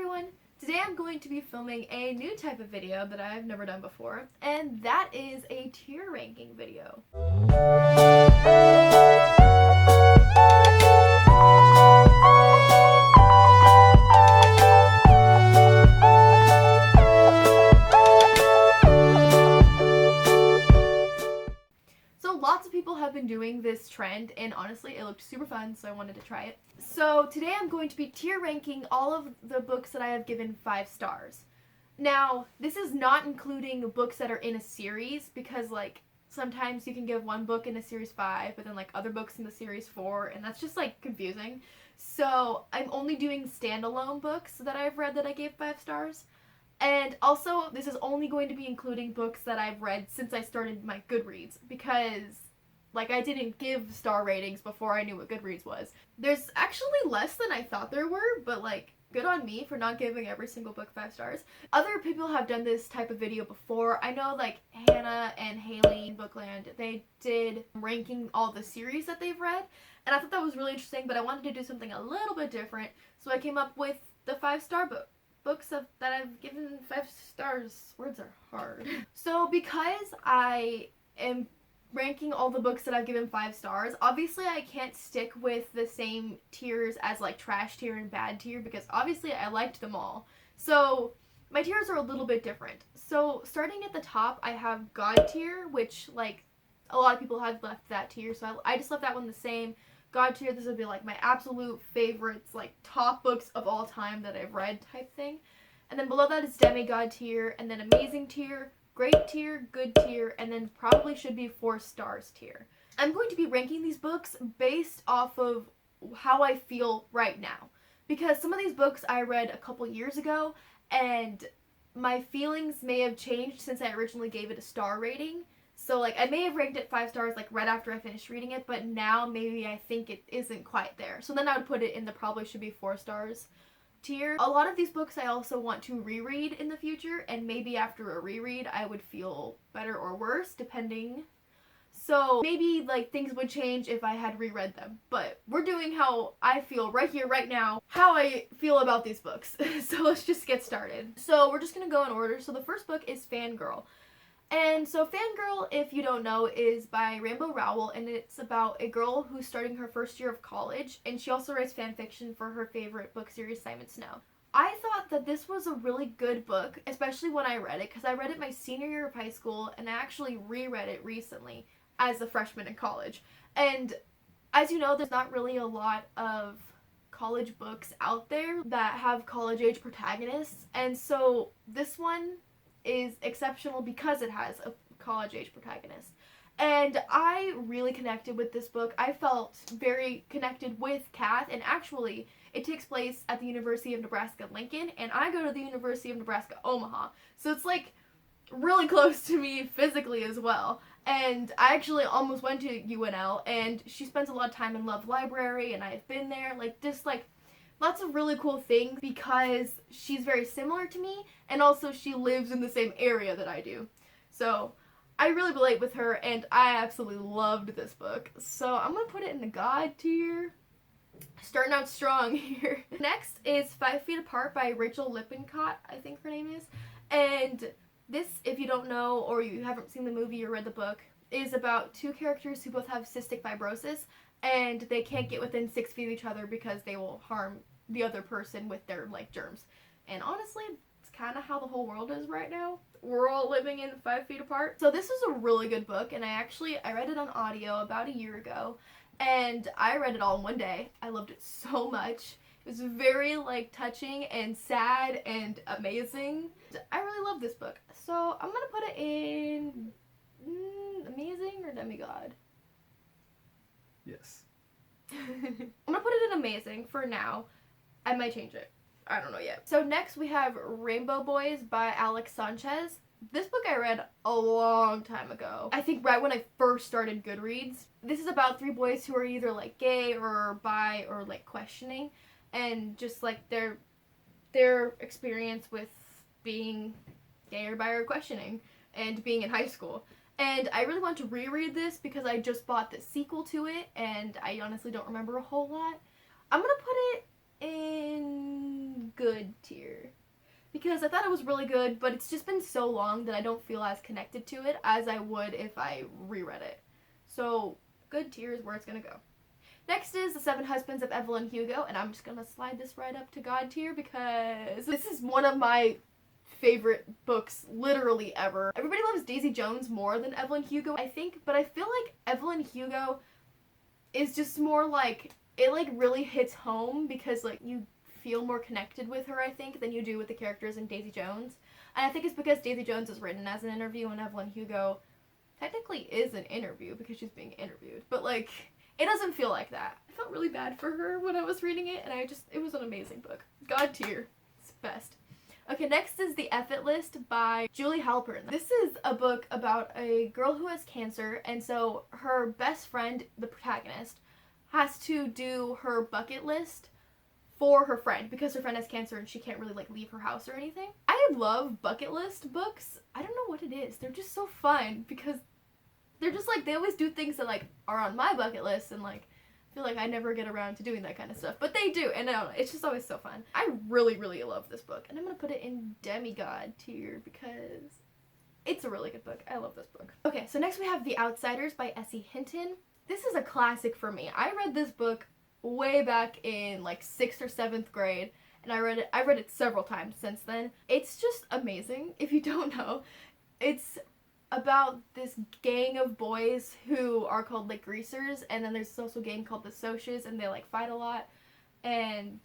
everyone! Today I'm going to be filming a new type of video that I've never done before, and that is a tier ranking video. Lots of people have been doing this trend, and honestly it looked super fun, so I wanted to try it. So today I'm going to be tier ranking all of the books that I have given 5 stars. Now, this is not including books that are in a series, because like sometimes you can give one book in a series 5, but then like other books in the series 4, and that's just like confusing. So I'm only doing standalone books that I've read that I gave 5 stars. And also, this is only going to be including books that I've read since I started my Goodreads, because, like, I didn't give star ratings before I knew what Goodreads was. There's actually less than I thought there were, but, like, good on me for not giving every single book 5 stars. Other people have done this type of video before. I know, like, Hannah and Haley in Bookland, they did ranking all the series that they've read, and I thought that was really interesting, but I wanted to do something a little bit different, so I came up with the 5-star book. Books that I've given 5 stars. Words are hard. So because I am ranking all the books that I've given 5 stars, obviously I can't stick with the same tiers as like trash tier and bad tier, because obviously I liked them all. So my tiers are a little bit different. So starting at the top, I have God tier, which like a lot of people have left that tier, so I just left that one the same. God tier, this would be like my absolute favorites, like top books of all time that I've read type thing. And then below that is Demigod tier, and then Amazing tier, Great tier, Good tier, and then probably should be 4 stars tier. I'm going to be ranking these books based off of how I feel right now, because some of these books I read a couple years ago, and my feelings may have changed since I originally gave it a star rating. So, like, I may have ranked it 5 stars, like, right after I finished reading it, but now maybe I think it isn't quite there. So then I would put it in the probably should be 4 stars tier. A lot of these books I also want to reread in the future, and maybe after a reread I would feel better or worse, depending. So maybe, like, things would change if I had reread them. But we're doing how I feel right here, right now, how I feel about these books. So let's just get started. So we're just gonna go in order. So the first book is Fangirl. And so Fangirl, if you don't know, is by Rainbow Rowell, and it's about a girl who's starting her first year of college, and she also writes fan fiction for her favorite book series, Simon Snow. I thought that this was a really good book, especially when I read it, because I read it my senior year of high school, and I actually reread it recently as a freshman in college. And as you know, there's not really a lot of college books out there that have college-age protagonists, and so this one is exceptional because it has a college-age protagonist. And I really connected with this book. I felt very connected with Kath, and actually it takes place at the University of Nebraska-Lincoln, and I go to the University of Nebraska-Omaha. So it's like really close to me physically as well. And I actually almost went to UNL, and she spends a lot of time in Love Library, and I've been there, like just like lots of really cool things because she's very similar to me, and also she lives in the same area that I do. So I really relate with her, and I absolutely loved this book. So I'm going to put it in the God tier. Starting out strong here. Next is 5 Feet Apart by Rachel Lippincott, I think her name is. And this, if you don't know or you haven't seen the movie or read the book, is about 2 characters who both have cystic fibrosis, and they can't get within 6 feet of each other because they will harm the other person with their, like, germs. And honestly, it's kind of how the whole world is right now. We're all living in 5 feet apart. So this is a really good book, and I read it on audio about a year ago, and I read it all in one day. I loved it so much. It was very, like, touching and sad and amazing. I really love this book. So I'm gonna put it in Amazing or Demigod? Yes. I'm gonna put it in Amazing for now. I might change it. I don't know yet. So next we have Rainbow Boys by Alex Sanchez. This book I read a long time ago. I think right when I first started Goodreads. This is about 3 boys who are either like gay or bi or like questioning, and just like their experience with being gay or bi or questioning and being in high school. And I really want to reread this because I just bought the sequel to it, and I honestly don't remember a whole lot. I'm gonna put it in Good tier. because I thought it was really good, but it's just been so long that I don't feel as connected to it as I would if I reread it. So, good tier is where it's gonna go. Next is The Seven Husbands of Evelyn Hugo, and I'm just gonna slide this right up to God tier because this is one of my favorite books literally ever. Everybody loves Daisy Jones more than Evelyn Hugo, I think, but I feel like Evelyn Hugo is just more like, it like really hits home because like you feel more connected with her, I think, than you do with the characters in Daisy Jones. And I think it's because Daisy Jones is written as an interview and Evelyn Hugo technically is an interview because she's being interviewed, but like it doesn't feel like that. I felt really bad for her when I was reading it, and it was an amazing book. God tier. It's best. Okay, next is The Effort List by Julie Halpern. This is a book about a girl who has cancer, and so her best friend, the protagonist, has to do her bucket list for her friend because her friend has cancer and she can't really like leave her house or anything. I love bucket list books. I don't know what it is. They're just so fun because they're just like, they always do things that like are on my bucket list, and like I feel like I never get around to doing that kind of stuff, but they do, and I don't know, it's just always so fun. I really, really love this book, and I'm gonna put it in Demigod tier because it's a really good book. I love this book. Okay, so next we have The Outsiders by Essie Hinton. This is a classic for me. I read this book way back in like 6th or 7th grade, and I've read it several times since then. It's just amazing. If you don't know, it's about this gang of boys who are called like greasers, and then there's also a gang called the Socs, and they like fight a lot, and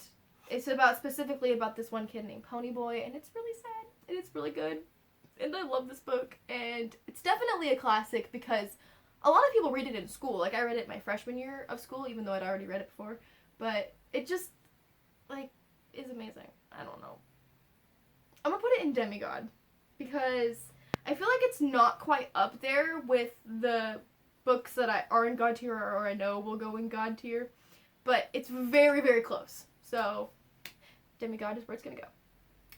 it's specifically about this one kid named Ponyboy, and it's really sad, and it's really good, and I love this book, and it's definitely a classic because a lot of people read it in school. Like I read it my freshman year of school, even though I'd already read it before, but it just like is amazing. I don't know. I'm gonna put it in Demigod because I feel like it's not quite up there with the books that are in God tier or I know will go in God tier, but it's very, very close. So Demigod is where it's gonna go.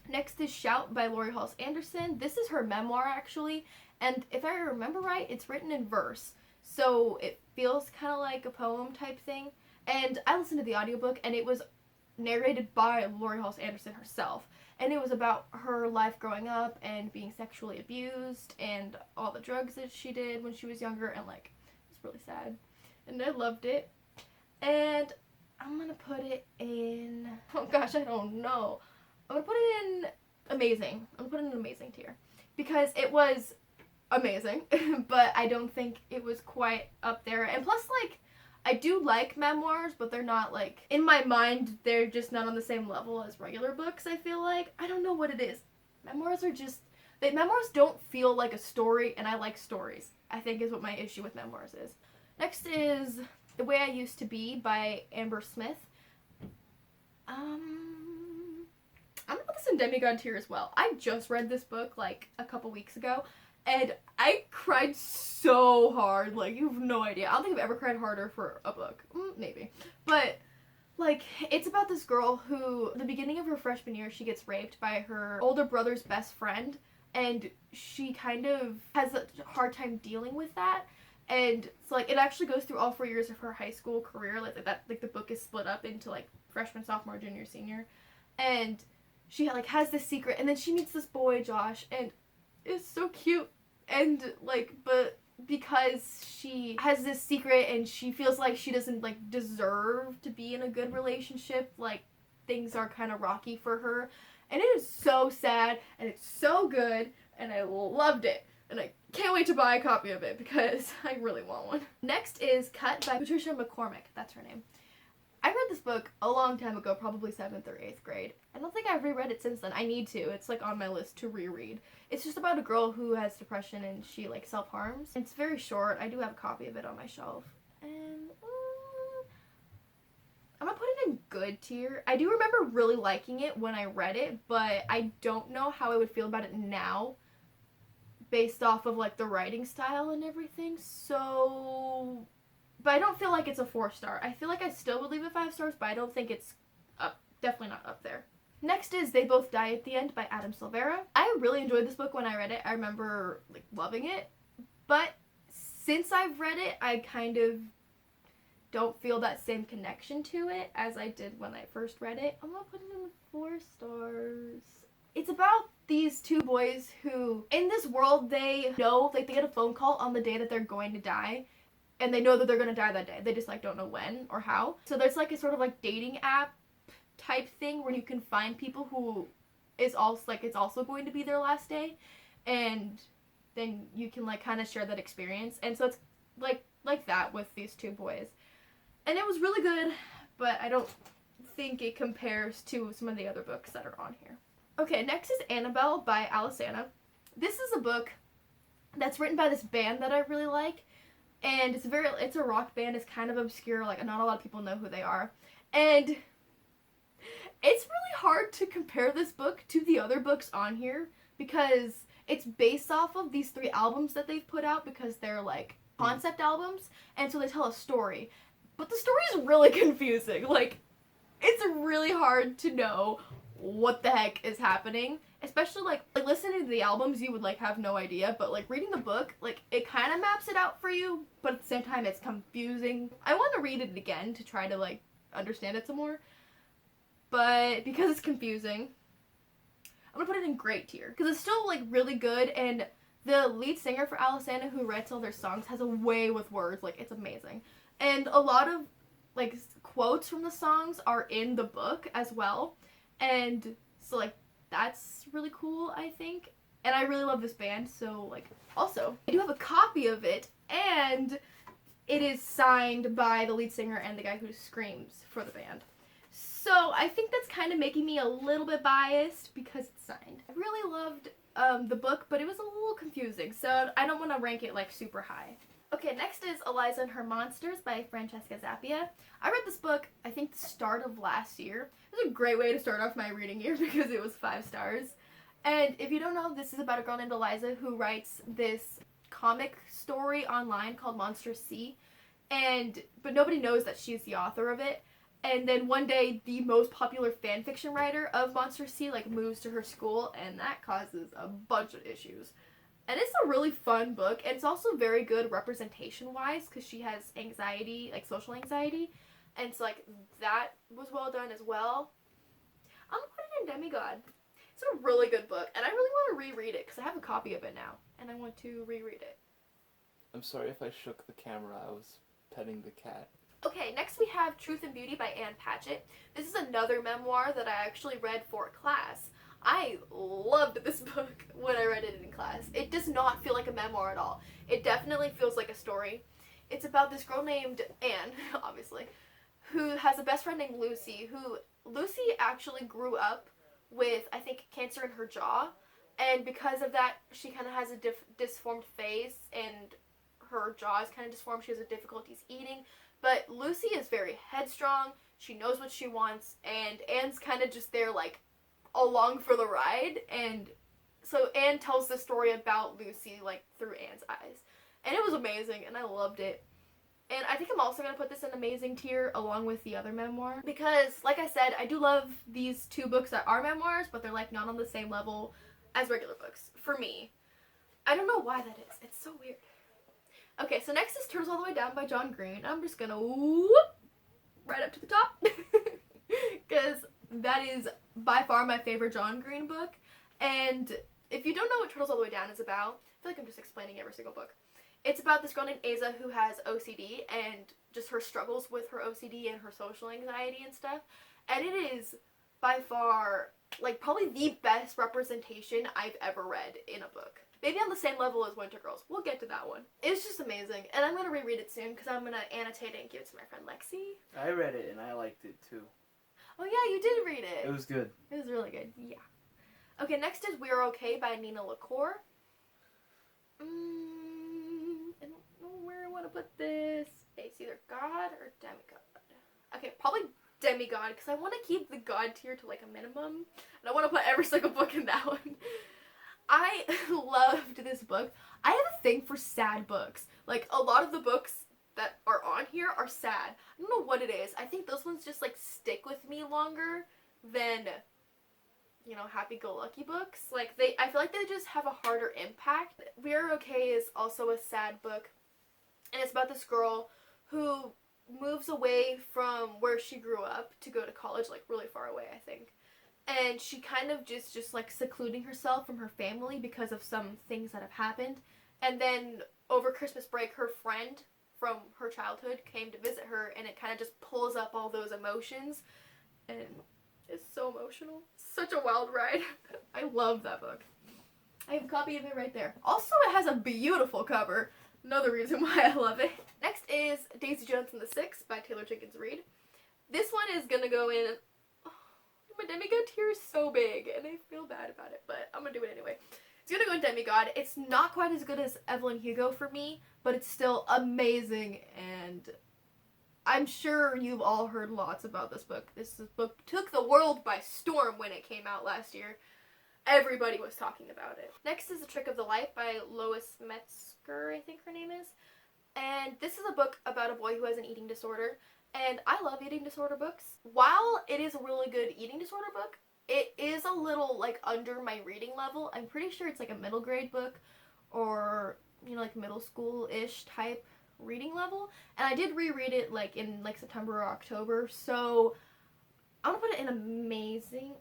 Next is Shout by Lori Halse Anderson. This is her memoir actually, and if I remember right, it's written in verse, so it feels kind of like a poem type thing. And I listened to the audiobook, and it was narrated by Lori Halse Anderson herself. And it was about her life growing up and being sexually abused and all the drugs that she did when she was younger, and like it was really sad. And I loved it. And I'm gonna put it in, oh gosh, I don't know. I'm gonna put it in amazing. I'm gonna put it in an amazing tier because it was amazing, but I don't think it was quite up there. And plus, like, I do like memoirs, but they're not, like, in my mind, they're just not on the same level as regular books, I feel like. I don't know what it is. Memoirs are just, memoirs don't feel like a story, and I like stories, I think is what my issue with memoirs is. Next is The Way I Used to Be by Amber Smith. I'm gonna put this in Demigod tier as well. I just read this book, like, a couple weeks ago, and I cried so hard, like, you have no idea. I don't think I've ever cried harder for a book. Maybe. But, like, it's about this girl who, at the beginning of her freshman year, she gets raped by her older brother's best friend, and she kind of has a hard time dealing with that. And so, like, it actually goes through all 4 years of her high school career, like, that, like, the book is split up into, like, freshman, sophomore, junior, senior. And she, like, has this secret, and then she meets this boy, Josh, and it's so cute, and like, but because she has this secret and she feels like she doesn't like deserve to be in a good relationship, like things are kind of rocky for her, and it is so sad and it's so good and I loved it, and I can't wait to buy a copy of it because I really want one. Next is Cut by Patricia McCormick. That's her name. I read this book a long time ago, probably 7th or 8th grade. I don't think I've reread it since then. I need to. It's like on my list to reread. It's just about a girl who has depression and she like self-harms. It's very short. I do have a copy of it on my shelf. And I'm gonna put it in good tier. I do remember really liking it when I read it, but I don't know how I would feel about it now based off of like the writing style and everything. So, but I don't feel like it's a 4-star. I feel like I still would leave it 5 stars, but I don't think it's up. Definitely not up there. Next is They Both Die at the End by Adam Silvera. I really enjoyed this book when I read it. I remember like loving it, but since I've read it, I kind of don't feel that same connection to it as I did when I first read it. I'm gonna put it in 4 stars. It's about these two boys who, in this world, they know, like, they get a phone call on the day that they're going to die, and they know that they're going to die that day. They just, like, don't know when or how. So there's, like, a sort of, like, dating app type thing where you can find people who is also, like, it's also going to be their last day, and then you can, like, kind of share that experience. And so it's, like that with these two boys. And it was really good, but I don't think it compares to some of the other books that are on here. Okay, next is Annabelle by Alisana. This is a book that's written by this band that I really like, and it's a rock band. It's kind of obscure, like not a lot of people know who they are, and it's really hard to compare this book to the other books on here because it's based off of these 3 albums that they've put out because they're like concept albums, and so they tell a story, but the story is really confusing. Like, it's really hard to know what the heck is happening, especially like listening to the albums you would like have no idea, but like reading the book, like it kind of maps it out for you, but at the same time it's confusing. I want to read it again to try to like understand it some more, but because it's confusing, I'm gonna put it in great tier because it's still like really good, and the lead singer for Alisana, who writes all their songs, has a way with words. Like, it's amazing, and a lot of like quotes from the songs are in the book as well. And so, like, that's really cool, I think. And I really love this band, so, like, also, I do have a copy of it, and it is signed by the lead singer and the guy who screams for the band. So, I think that's kind of making me a little bit biased because it's signed. I really loved the book, but it was a little confusing, so I don't want to rank it, like, super high. Okay, next is Eliza and Her Monsters by Francesca Zappia. I read this book, I think, the start of last year. It was a great way to start off my reading year because it was 5 stars. And if you don't know, this is about a girl named Eliza who writes this comic story online called Monster C. But nobody knows that she's the author of it. And then one day, the most popular fanfiction writer of Monster C, like, moves to her school, and that causes a bunch of issues. And it's a really fun book, and it's also very good representation-wise, because she has anxiety, like social anxiety, and so, like, that was well done as well. I'm gonna put it in Demigod. It's a really good book, and I really want to reread it, because I have a copy of it now, and I want to reread it. I'm sorry if I shook the camera, I was petting the cat. Okay, next we have Truth and Beauty by Anne Patchett. This is another memoir that I actually read for class. I loved this book when I read it in class. It does not feel like a memoir at all. It definitely feels like a story. It's about this girl named Anne, obviously, who has a best friend named Lucy, Lucy actually grew up with, I think, cancer in her jaw, and because of that, she kind of has a disformed face, and her jaw is kind of disformed. She has difficulties eating, but Lucy is very headstrong. She knows what she wants, and Anne's kind of just there, like, along for the ride, and so Anne tells the story about Lucy, like, through Anne's eyes, and it was amazing, and I loved it. And I think I'm also going to put this in amazing tier along with the other memoir, because, like I said, I do love these 2 books that are memoirs, but they're, like, not on the same level as regular books, for me. I don't know why that is. It's so weird. Okay, so next is Turtles All the Way Down by John Green. I'm just gonna whoop right up to the top, because that is by far my favorite John Green book. And if you don't know what Turtles All the Way Down is about, I feel like I'm just explaining every single book. It's about this girl named Aza who has OCD and just her struggles with her OCD and her social anxiety and stuff. And it is by far, like, probably the best representation I've ever read in a book. Maybe on the same level as Winter Girls. We'll get to that one. It's just amazing. And I'm going to reread it soon because I'm going to annotate it and give it to my friend Lexi. I read it and I liked it too. Oh yeah, you did read it. It was good. It was really good. Yeah. Okay, next is We're Okay by Nina LaCour. I don't know where I want to put this. It's either God or Demigod. Okay, probably Demigod because I want to keep the God tier to like a minimum. And I want to put every single book in that one. I loved this book. I have a thing for sad books. Like, a lot of the books that are on here are sad. I don't know what it is. I think those ones just, like, stick with me longer than, you know, happy-go-lucky books. Like, I feel like they just have a harder impact. We're Okay is also a sad book. And it's about this girl who moves away from where she grew up to go to college, like, really far away, I think. and she kind of just like secluding herself from her family because of some things that have happened. And then over Christmas break, her friend from her childhood came to visit her, and it kind of just pulls up all those emotions, and it's so emotional. Such a wild ride. I love that book. I have a copy of it right there. Also, it has a beautiful cover. Another reason why I love it. Next is Daisy Jones and the Six by Taylor Jenkins Reid. This one is gonna go in. Oh, my Demigod tier is so big, and I feel bad about it, but I'm gonna do it anyway. It's gonna go in Demigod. It's not quite as good as Evelyn Hugo for me, but it's still amazing, and I'm sure you've all heard lots about this book. This book took the world by storm when it came out last year. Everybody was talking about it. Next is The Trick of the Light by Lois Metzger, I think her name is. And this is a book about a boy who has an eating disorder. And I love eating disorder books. While it is a really good eating disorder book, it is a little like under my reading level. I'm pretty sure it's like a middle grade book or, you know, like middle school-ish type reading level. And I did reread it like in like September or October. So I'm gonna put it in amazing.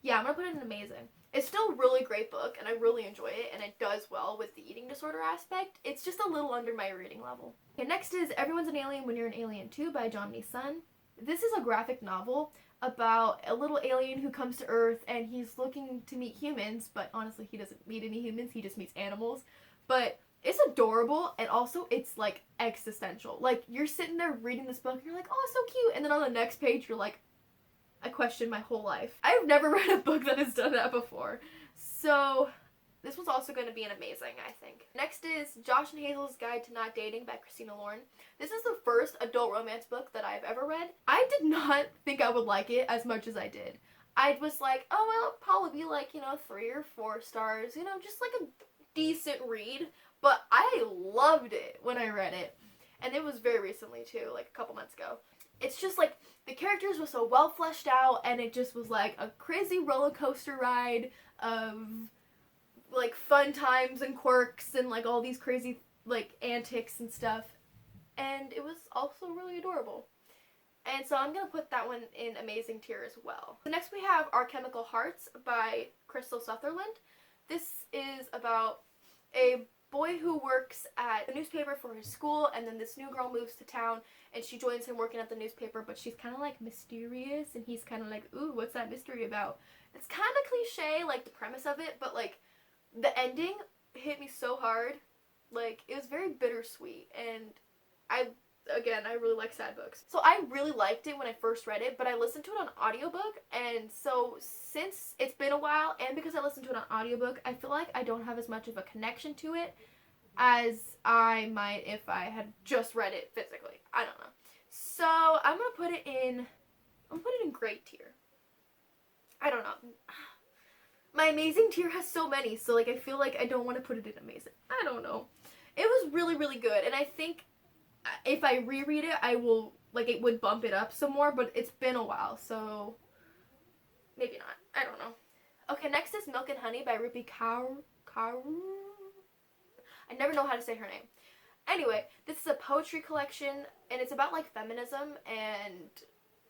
Yeah, I'm gonna put it in amazing. It's still a really great book, and I really enjoy it, and it does well with the eating disorder aspect. It's just a little under my reading level. Okay, next is Everyone's an Alien When You're an Alien Too by Jomny Sun. This is a graphic novel about a little alien who comes to Earth, and he's looking to meet humans, but honestly, he doesn't meet any humans, he just meets animals. But it's adorable, and also it's, like, existential. Like, you're sitting there reading this book, and you're like, oh, it's so cute, and then on the next page, you're like, I questioned my whole life. I've never read a book that has done that before. So this was also going to be an amazing, I think. Next is Josh and Hazel's Guide to Not Dating by Christina Lauren. This is the first adult romance book that I've ever read. I did not think I would like it as much as I did. I was like, oh, well, it'll probably be like, 3 or 4 stars, just like a decent read. But I loved it when I read it. And it was very recently too, like a couple months ago. It's just like the characters were so well fleshed out, and it just was like a crazy roller coaster ride of like fun times and quirks and like all these crazy like antics and stuff. And it was also really adorable. And so I'm going to put that one in amazing tier as well. So next we have Our Chemical Hearts by Crystal Sutherland. This is about a boy who works at the newspaper for his school, and then this new girl moves to town, and she joins him working at the newspaper, but she's kind of like mysterious, and he's kind of like, ooh, what's that mystery about? It's kind of cliche, like the premise of it, but like the ending hit me so hard. Like, it was very bittersweet, and I really like sad books. So I really liked it when I first read it, but I listened to it on audiobook, and so since it's been a while, and because I listened to it on audiobook, I feel like I don't have as much of a connection to it as I might if I had just read it physically. I don't know. So I'm gonna put it in great tier. I don't know. My amazing tier has so many, so like I feel like I don't want to put it in amazing. I don't know. It was really, really good, and I think if I reread it, I will, like, it would bump it up some more, but it's been a while, so maybe not. I don't know. Okay, next is Milk and Honey by Rupi Kaur. I never know how to say her name. Anyway, this is a poetry collection, and it's about, like, feminism and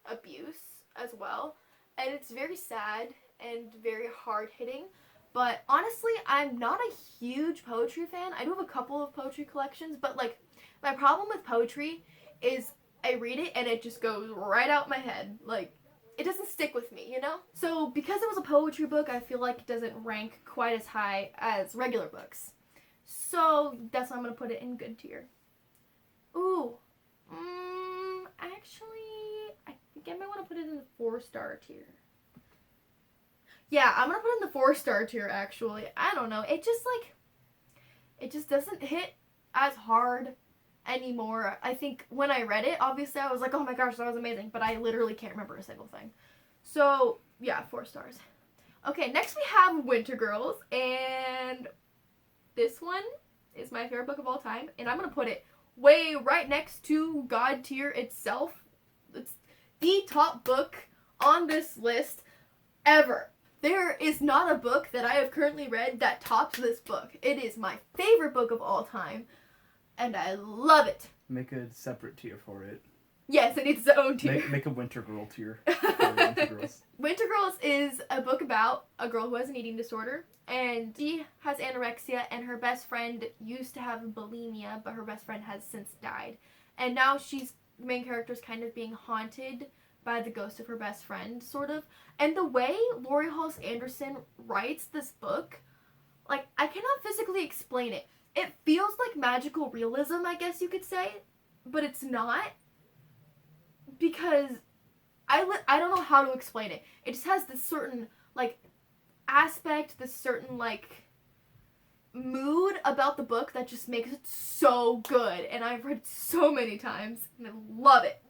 abuse as well, and it's very sad and very hard-hitting, but honestly, I'm not a huge poetry fan. I do have a couple of poetry collections, but, like, my problem with poetry is I read it and it just goes right out my head. Like, it doesn't stick with me, So because it was a poetry book, I feel like it doesn't rank quite as high as regular books. So that's why I'm going to put it in good tier. Ooh. Actually, I think I might want to put it in the 4-star tier. Yeah, I'm going to put it in the 4-star tier, actually. I don't know. It just doesn't hit as hard anymore. I think when I read it, obviously I was like, oh my gosh, that was amazing, but I literally can't remember a single thing. So yeah, 4 stars. Okay, next we have Winter Girls, and this one is my favorite book of all time, and I'm gonna put it way right next to God tier itself. It's the top book on this list ever. There is not a book that I have currently read that tops this book. It is my favorite book of all time, and I love it. Make a separate tier for it. Yes, it needs its own tier. Make a Winter Girl tier. Winter Girls. Winter Girls is a book about a girl who has an eating disorder, and she has anorexia, and her best friend used to have bulimia, but her best friend has since died. And now the main character is kind of being haunted by the ghost of her best friend, sort of. And the way Laurie Halse Anderson writes this book, like, I cannot physically explain it. It feels like magical realism, I guess you could say, but it's not. Because I don't know how to explain it. It just has this certain, like, aspect, this certain, like, mood about the book that just makes it so good. And I've read it so many times, and I love it.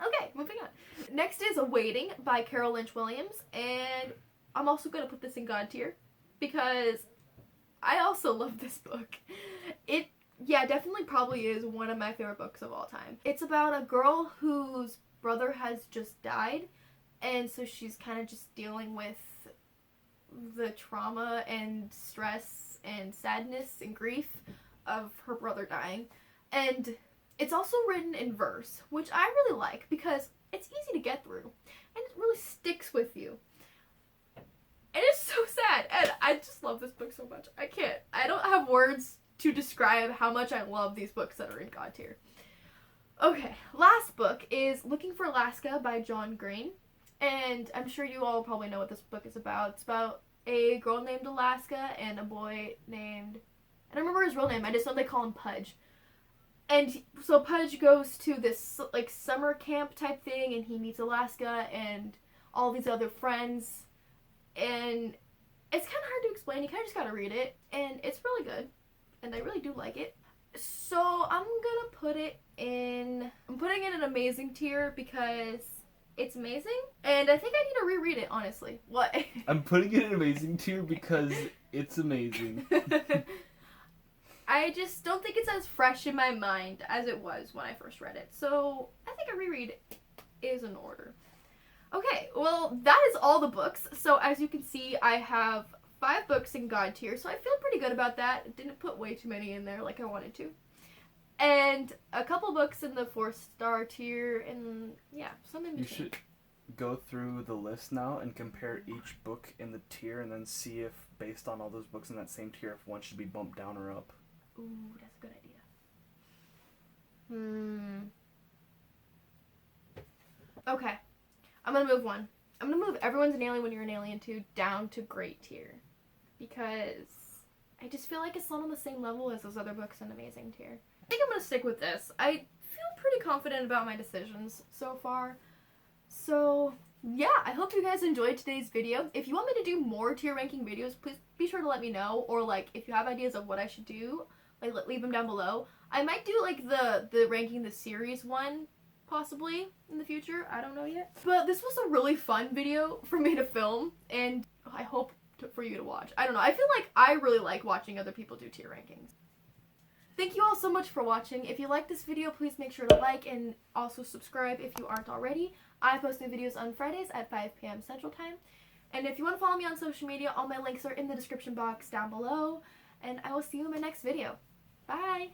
Okay, moving on. Next is Awaiting by Carol Lynch Williams, and I'm also going to put this in God tier because I also love this book. It, yeah, definitely probably is one of my favorite books of all time. It's about a girl whose brother has just died, and so she's kind of just dealing with the trauma and stress and sadness and grief of her brother dying. And it's also written in verse, which I really like because it's easy to get through and it really sticks with you. And it's so sad, and I just love this book so much. I don't have words to describe how much I love these books that are in God tier. Okay, last book is Looking for Alaska by John Green. And I'm sure you all probably know what this book is about. It's about a girl named Alaska and a boy named... I don't remember his real name. I just know they call him Pudge. And so Pudge goes to this, like, summer camp type thing, and he meets Alaska and all these other friends. And it's kind of hard to explain. You kind of just gotta read it. And it's really good. And I really do like it. So I'm gonna put it in... I'm putting it in amazing tier because it's amazing. And I think I need to reread it, honestly. What? I'm putting it in amazing tier because it's amazing. I just don't think it's as fresh in my mind as it was when I first read it. So I think a reread is in order. Okay, well, that is all the books. So as you can see, I have 5 books in God tier, so I feel pretty good about that. Didn't put way too many in there like I wanted to. And a couple books in the 4-star tier, and yeah, some in between. You should go through the list now and compare each book in the tier and then see if, based on all those books in that same tier, if one should be bumped down or up. Ooh, that's a good idea. Okay. I'm gonna move one. I'm gonna move Everyone's an Alien When You're an Alien 2 down to great tier. Because I just feel like it's not on the same level as those other books in amazing tier. I think I'm gonna stick with this. I feel pretty confident about my decisions so far. So, yeah, I hope you guys enjoyed today's video. If you want me to do more tier ranking videos, please be sure to let me know. Or, like, if you have ideas of what I should do, like, leave them down below. I might do, like, the ranking the series one, possibly, in the future. I don't know yet. But this was a really fun video for me to film, and I hope for you to watch. I don't know. I feel like I really like watching other people do tier rankings. Thank you all so much for watching. If you like this video, please make sure to like and also subscribe if you aren't already. I post new videos on Fridays at 5 p.m. Central Time. And if you want to follow me on social media, all my links are in the description box down below. And I will see you in my next video. Bye!